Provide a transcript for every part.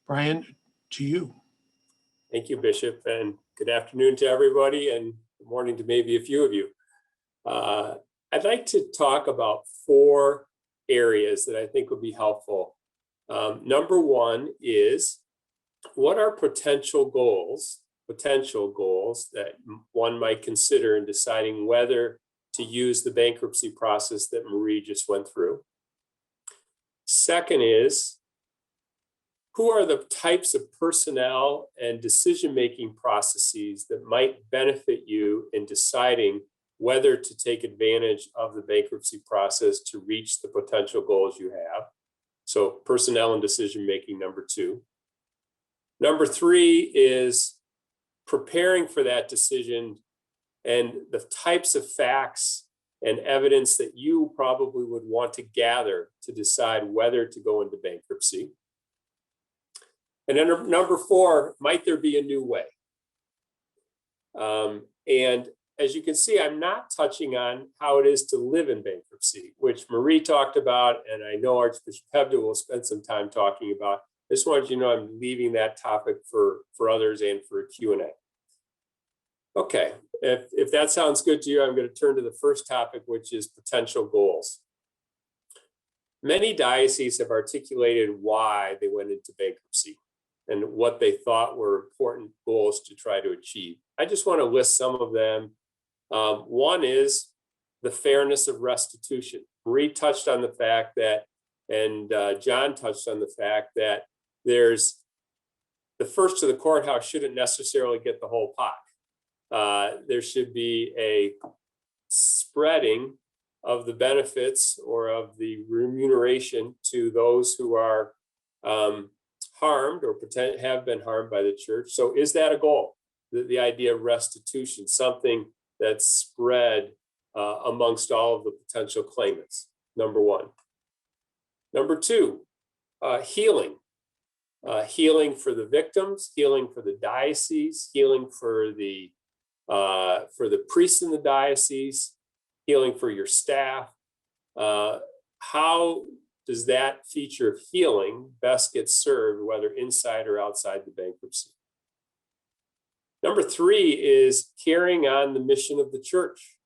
Brian, to you. Thank you, Bishop, and good afternoon to everybody, and good morning to maybe a few of you. I'd like to talk about 4 areas that I think would be helpful. Number 1 is, what are potential goals that one might consider in deciding whether to use the bankruptcy process that Marie just went through? Second is, who are the types of personnel and decision-making processes that might benefit you in deciding whether to take advantage of the bankruptcy process to reach the potential goals you have? So personnel and decision-making, number 2. Number 3 is preparing for that decision and the types of facts and evidence that you probably would want to gather to decide whether to go into bankruptcy. And then number 4, might there be a new way? And as you can see, I'm not touching on how it is to live in bankruptcy, which Marie talked about, and I know Archbishop Hebda will spend some time talking about. I just wanted you to know I'm leaving that topic for others and for a Q&A. Okay, if that sounds good to you, I'm going to turn to the first topic, which is potential goals. Many dioceses have articulated why they went into bankruptcy and what they thought were important goals to try to achieve. I just want to list some of them. One is the fairness of restitution. Marie touched on the fact that, and John touched on the fact that there's the first to the courthouse shouldn't necessarily get the whole pot. There should be a spreading of the benefits or of the remuneration to those who are harmed or have been harmed by the church. So is that a goal? The idea of restitution, something that's spread amongst all of the potential claimants, number 1. Number 2, healing. Healing for the victims, healing for the diocese, healing for the priests in the diocese, healing for your staff. How does that feature of healing best get served, whether inside or outside the bankruptcy? Number 3 is carrying on the mission of the church.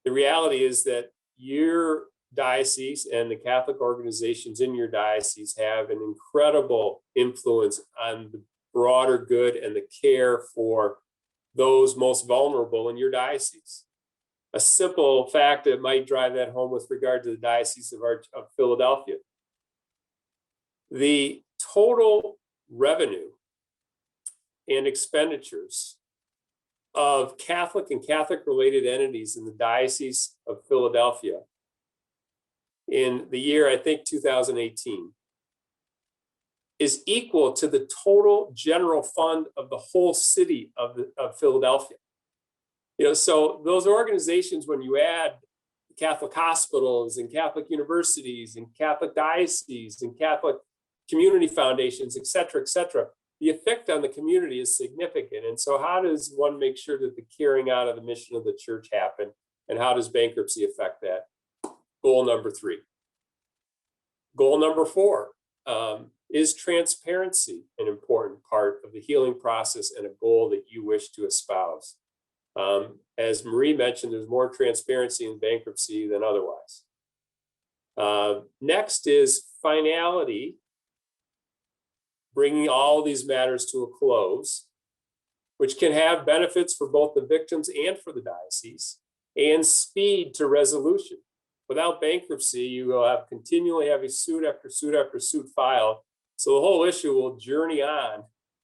The reality is that your diocese and the Catholic organizations in your diocese have an incredible influence on the broader good and the care for those most vulnerable in your diocese. A simple fact that might drive that home with regard to the Diocese of Philadelphia. The total revenue and expenditures of Catholic and Catholic-related entities in the Diocese of Philadelphia in the year, I think, 2018, is equal to the total general fund of the whole city of Philadelphia. So those organizations, when you add Catholic hospitals and Catholic universities and Catholic dioceses and Catholic community foundations, et cetera, the effect on the community is significant. And so how does one make sure that the carrying out of the mission of the church happen? And how does bankruptcy affect that? Goal number 3. Goal number 4, is transparency an important part of the healing process and a goal that you wish to espouse? As Marie mentioned, there's more transparency in bankruptcy than otherwise. Next is finality, bringing all these matters to a close, which can have benefits for both the victims and for the diocese, and speed to resolution. Without bankruptcy, you will have continually have a suit after suit after suit filed. So the whole issue will journey on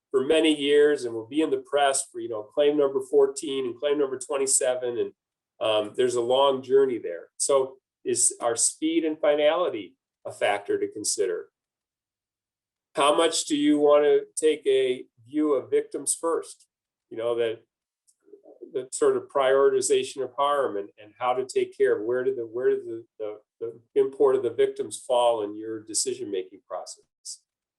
for many years and will be in the press for, claim number 14 and claim number 27. And there's a long journey there. So is our speed and finality a factor to consider? How much do you want to take a view of victims first? The sort of prioritization of harm and how to take care of where did the import of the victims fall in your decision-making process.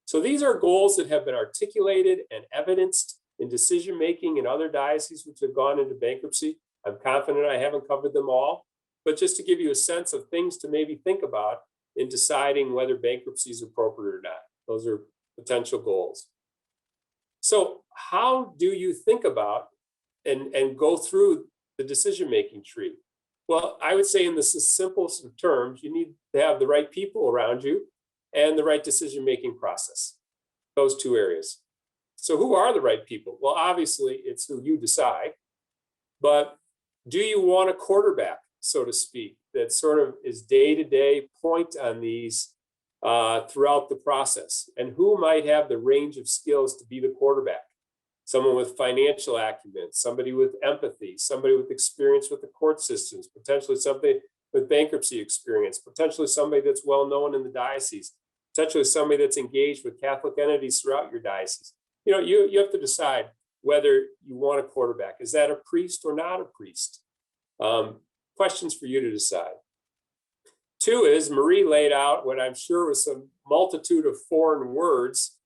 So these are goals that have been articulated and evidenced in decision-making in other dioceses which have gone into bankruptcy. I'm confident I haven't covered them all, but just to give you a sense of things to maybe think about in deciding whether bankruptcy is appropriate or not. Those are potential goals. So how do you think about and go through the decision-making tree? Well, I would say in the simplest of terms, you need to have the right people around you and the right decision-making process, those two areas. So who are the right people? Well, obviously it's who you decide, but do you want a quarterback, so to speak, that sort of is day-to-day point on these throughout the process? And who might have the range of skills to be the quarterback? Someone with financial acumen, somebody with empathy, somebody with experience with the court systems, potentially somebody with bankruptcy experience, potentially somebody that's well known in the diocese, potentially somebody that's engaged with Catholic entities throughout your diocese. You have to decide whether you want a quarterback. Is that a priest or not a priest? Questions for you to decide. Two is Marie laid out what I'm sure was some multitude of foreign words,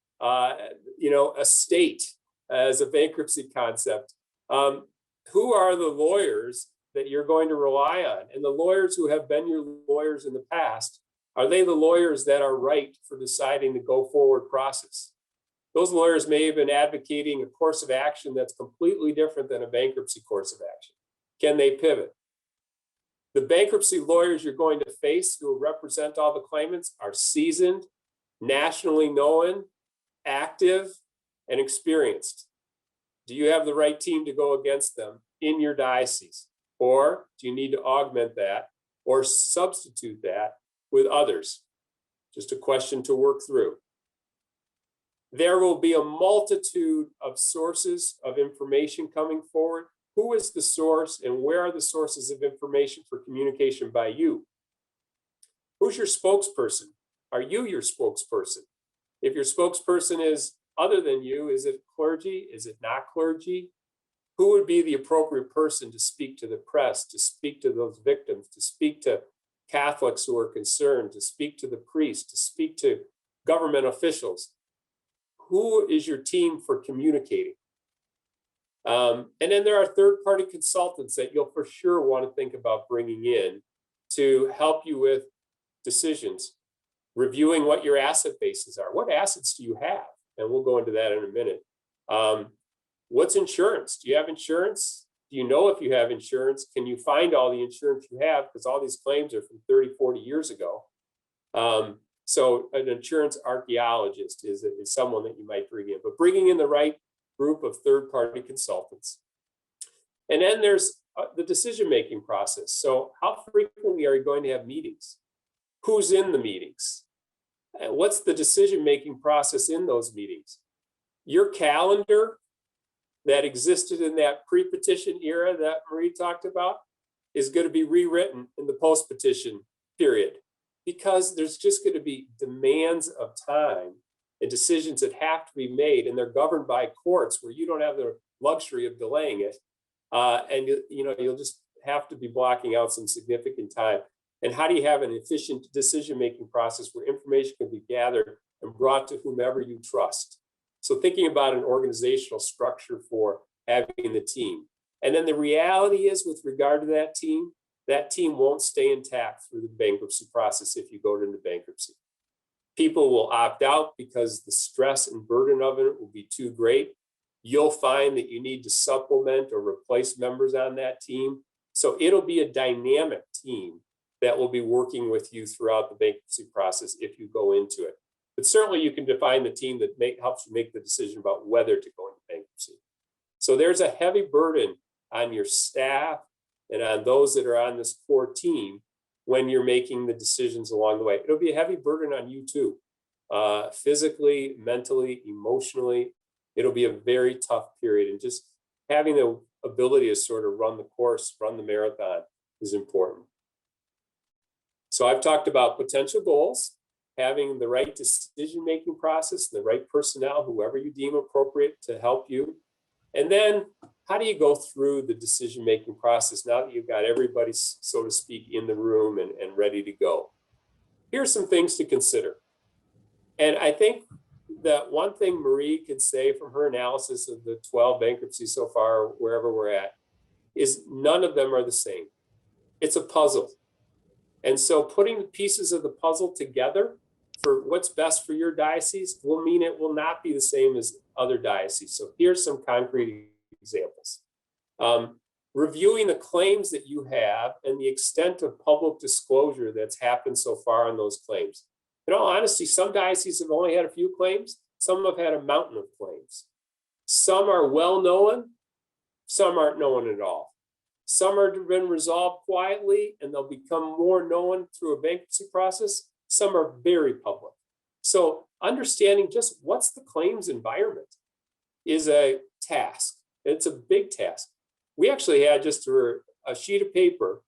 estate as a bankruptcy concept. Who are the lawyers that you're going to rely on? And the lawyers who have been your lawyers in the past, are they the lawyers that are right for deciding the go forward process? Those lawyers may have been advocating a course of action that's completely different than a bankruptcy course of action. Can they pivot? The bankruptcy lawyers you're going to face who represent all the claimants are seasoned, nationally known, active, and experienced. Do you have the right team to go against them in your diocese? Or do you need to augment that or substitute that with others? Just a question to work through. There will be a multitude of sources of information coming forward. Who is the source and where are the sources of information for communication by you? Who's your spokesperson? Are you your spokesperson? If your spokesperson is other than you, is it clergy? Is it not clergy? Who would be the appropriate person to speak to the press, to speak to those victims, to speak to Catholics who are concerned, to speak to the priests, to speak to government officials? Who is your team for communicating? And then there are third-party consultants that you'll for sure want to think about bringing in to help you with decisions, reviewing what your asset bases are. What assets do you have? And we'll go into that in a minute. What's insurance? Do you have insurance? Do you know if you have insurance? Can you find all the insurance you have? Because all these claims are from 30, 40 years ago. So an insurance archaeologist is someone that you might bring in, but bringing in the right group of third-party consultants. And then there's the decision-making process. So how frequently are you going to have meetings? Who's in the meetings? And what's the decision-making process in those meetings? Your calendar that existed in that pre-petition era that Marie talked about is going to be rewritten in the post-petition period, because there's just going to be demands of time and decisions that have to be made, and they're governed by courts where you don't have the luxury of delaying it. And you'll just have to be blocking out some significant time. And how do you have an efficient decision-making process where information can be gathered and brought to whomever you trust? So thinking about an organizational structure for having the team. And then the reality is, with regard to that team won't stay intact through the bankruptcy process if you go into bankruptcy. People will opt out because the stress and burden of it will be too great. You'll find that you need to supplement or replace members on that team. So it'll be a dynamic team that will be working with you throughout the bankruptcy process if you go into it. But certainly you can define the team that helps you make the decision about whether to go into bankruptcy. So there's a heavy burden on your staff and on those that are on this core team when you're making the decisions along the way. It'll be a heavy burden on you too, physically, mentally, emotionally. It'll be a very tough period, and just having the ability to sort of run the course, run the marathon is important. So I've talked about potential goals, having the right decision-making process, the right personnel, whoever you deem appropriate to help you. And then how do you go through the decision-making process now that you've got everybody, so to speak, in the room and ready to go? Here's some things to consider. And I think that one thing Marie could say from her analysis of the 12 bankruptcies so far, wherever we're at, is none of them are the same. It's a puzzle. And so putting the pieces of the puzzle together for what's best for your diocese will mean it will not be the same as other dioceses. So here's some concrete examples. Reviewing the claims that you have and the extent of public disclosure that's happened so far on those claims. In all honesty, some dioceses have only had a few claims. Some have had a mountain of claims. Some are well known, some aren't known at all. Some are been resolved quietly and they'll become more known through a bankruptcy process. Some are very public. So understanding just what's the claims environment is a task. It's a big task. We actually had just a sheet of paper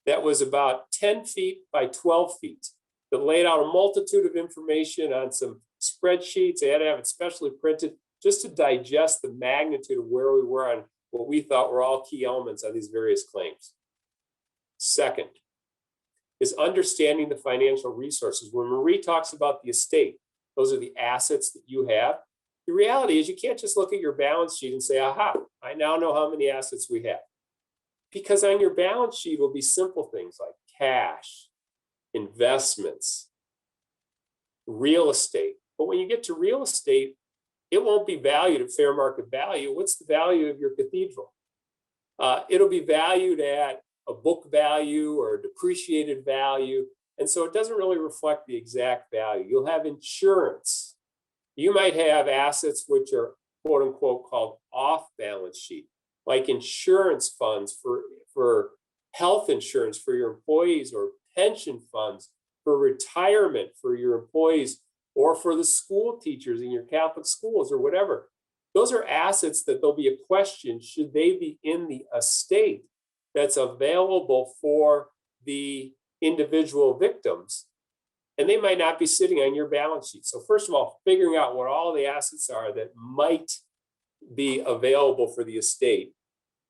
that was about 10 feet by 12 feet that laid out a multitude of information on some spreadsheets. They had to have it specially printed just to digest the magnitude of where we were on what we thought were all key elements on these various claims. Second is understanding the financial resources. When Marie talks about the estate, those are the assets that you have. The reality is you can't just look at your balance sheet and say, aha, I now know how many assets we have. Because on your balance sheet will be simple things like cash, investments, real estate. But when you get to real estate, it won't be valued at fair market value. What's the value of your cathedral? It'll be valued at a book value or a depreciated value. And so it doesn't really reflect the exact value. You'll have insurance. You might have assets which are quote unquote called off balance sheet, like insurance funds for health insurance for your employees, or pension funds for retirement for your employees, or for the school teachers in your Catholic schools or whatever. Those are assets that there'll be a question, should they be in the estate that's available for the individual victims? And they might not be sitting on your balance sheet. So first of all, figuring out what all the assets are that might be available for the estate.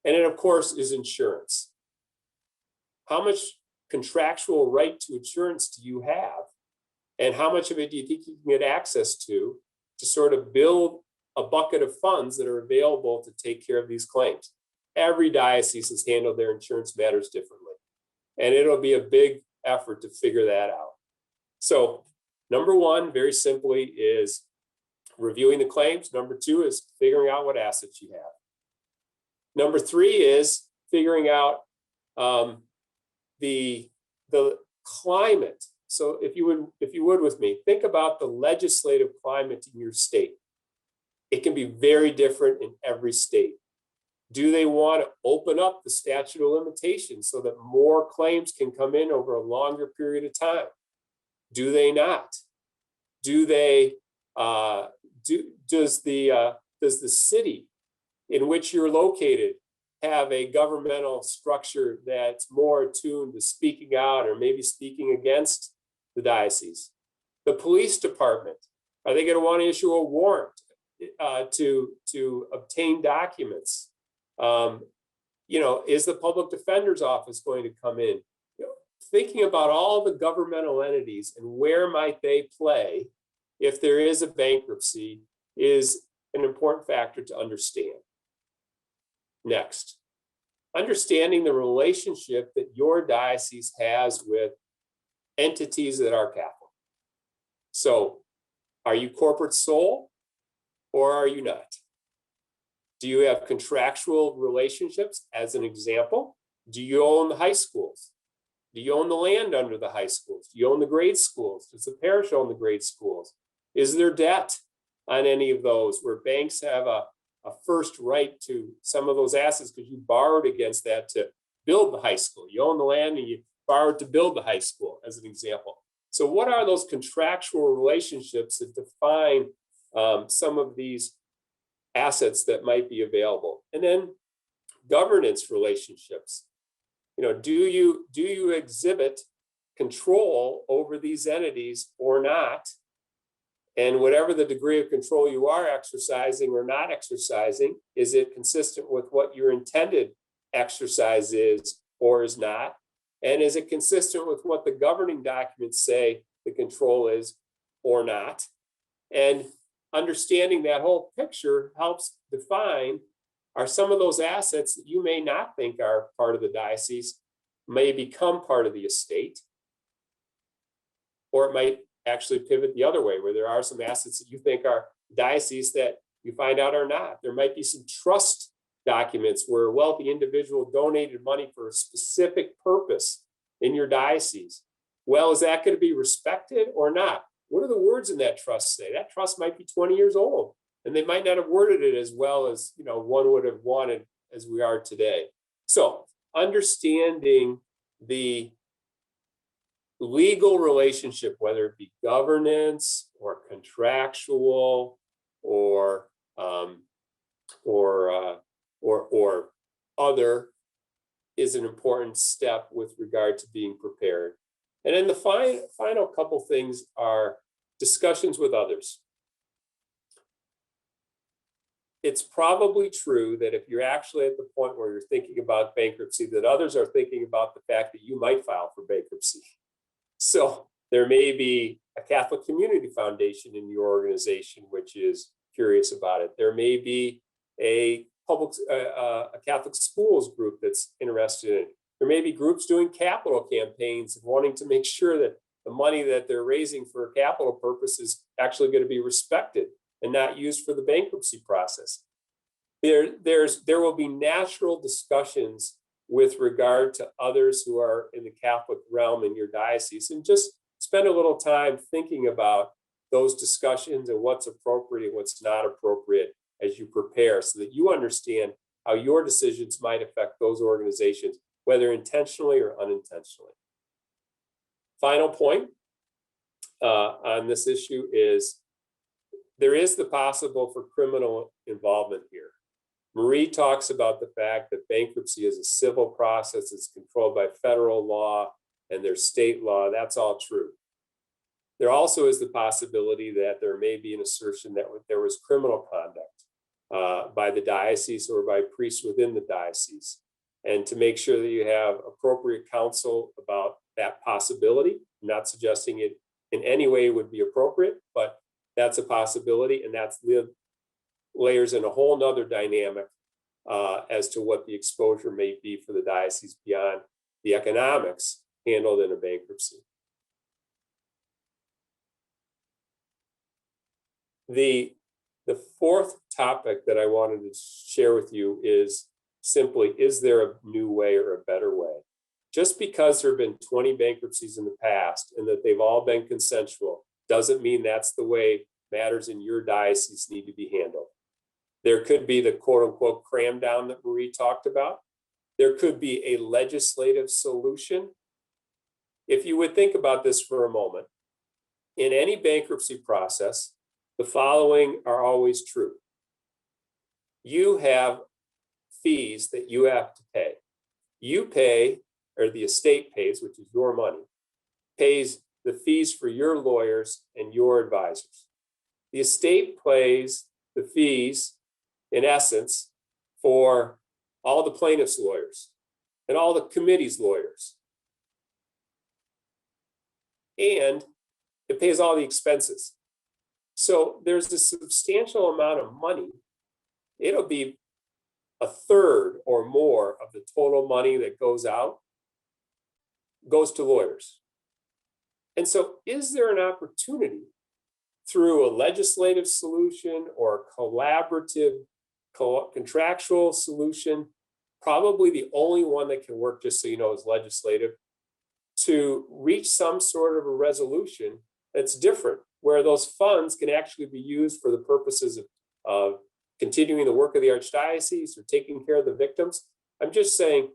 And then of course is insurance. How much contractual right to insurance do you have? And how much of it do you think you can get access to sort of build a bucket of funds that are available to take care of these claims? Every diocese has handled their insurance matters differently. And it'll be a big effort to figure that out. So number one, very simply, is reviewing the claims. Number two is figuring out what assets you have. Number three is figuring out the climate. So if you would with me, think about the legislative climate in your state. It can be very different in every state. Do they want to open up the statute of limitations so that more claims can come in over a longer period of time? Do they not? Do they? Does the city in which you're located have a governmental structure that's more attuned to speaking out or maybe speaking against the diocese? The police department, are they going to want to issue a warrant to obtain documents? Is the public defender's office going to come in? Thinking about all the governmental entities and where might they play if there is a bankruptcy is an important factor to understand. Next, understanding the relationship that your diocese has with entities that are Catholic. So, are you corporate sole or are you not? Do you have contractual relationships? As an example, do you own the high schools? Do you own the land under the high schools? Do you own the grade schools? Does the parish own the grade schools? Is there debt on any of those where banks have a first right to some of those assets because you borrowed against that to build the high school? You own the land and you borrowed to build the high school, as an example. So what are those contractual relationships that define some of these assets that might be available? And then governance relationships. Do you exhibit control over these entities or not? And whatever the degree of control you are exercising or not exercising, is it consistent with what your intended exercise is or is not? And is it consistent with what the governing documents say the control is or not? And understanding that whole picture helps define, are some of those assets that you may not think are part of the diocese may become part of the estate, or it might actually pivot the other way, where there are some assets that you think are diocese that you find out are not. There might be some trust documents where a wealthy individual donated money for a specific purpose in your diocese. Well, is that going to be respected or not? What do the words in that trust say? That trust might be 20 years old, and they might not have worded it as well as one would have wanted as we are today. So understanding the legal relationship, whether it be governance or contractual or other, is an important step with regard to being prepared. And then the final couple things are discussions with others. It's probably true that if you're actually at the point where you're thinking about bankruptcy, that others are thinking about the fact that you might file for bankruptcy. So there may be a Catholic Community Foundation in your organization which is curious about it. There may be a Catholic schools group that's interested in it. There may be groups doing capital campaigns and wanting to make sure that the money that they're raising for capital purpose is actually going to be respected and not used for the bankruptcy process. There will be natural discussions with regard to others who are in the Catholic realm in your diocese, and just spend a little time thinking about those discussions and what's appropriate and what's not appropriate as you prepare, so that you understand how your decisions might affect those organizations, whether intentionally or unintentionally. Final point on this issue is there is the possible for criminal involvement here. Marie talks about the fact that bankruptcy is a civil process. It's controlled by federal law and there's state law. That's all true. There also is the possibility that there may be an assertion that there was criminal conduct by the diocese or by priests within the diocese. And to make sure that you have appropriate counsel about that possibility, I'm not suggesting it in any way would be appropriate, but that's a possibility, and that's layers in a whole nother dynamic as to what the exposure may be for the diocese beyond the economics handled in a bankruptcy. The fourth topic that I wanted to share with you is simply, is there a new way or a better way? Just because there have been 20 bankruptcies in the past and that they've all been consensual doesn't mean that's the way matters in your diocese need to be handled. There could be the quote unquote cram down that Marie talked about. There could be a legislative solution. If you would think about this for a moment, in any bankruptcy process, the following are always true. You have fees that you have to pay. You pay, or the estate pays, which is your money, pays the fees for your lawyers and your advisors. The estate pays the fees, in essence, for all the plaintiffs' lawyers and all the committee's lawyers. And it pays all the expenses. So there's a substantial amount of money. It'll be a third or more of the total money that goes out goes to lawyers. And so is there an opportunity through a legislative solution or a collaborative contractual solution, probably the only one that can work, just so you know, is legislative, to reach some sort of a resolution that's different, where those funds can actually be used for the purposes of continuing the work of the Archdiocese or taking care of the victims? I'm just saying,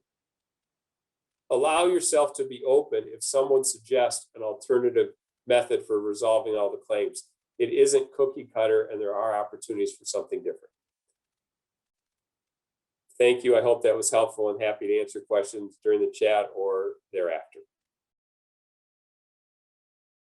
allow yourself to be open if someone suggests an alternative method for resolving all the claims. It isn't cookie cutter, and there are opportunities for something different. Thank you. I hope that was helpful, and happy to answer questions during the chat or thereafter.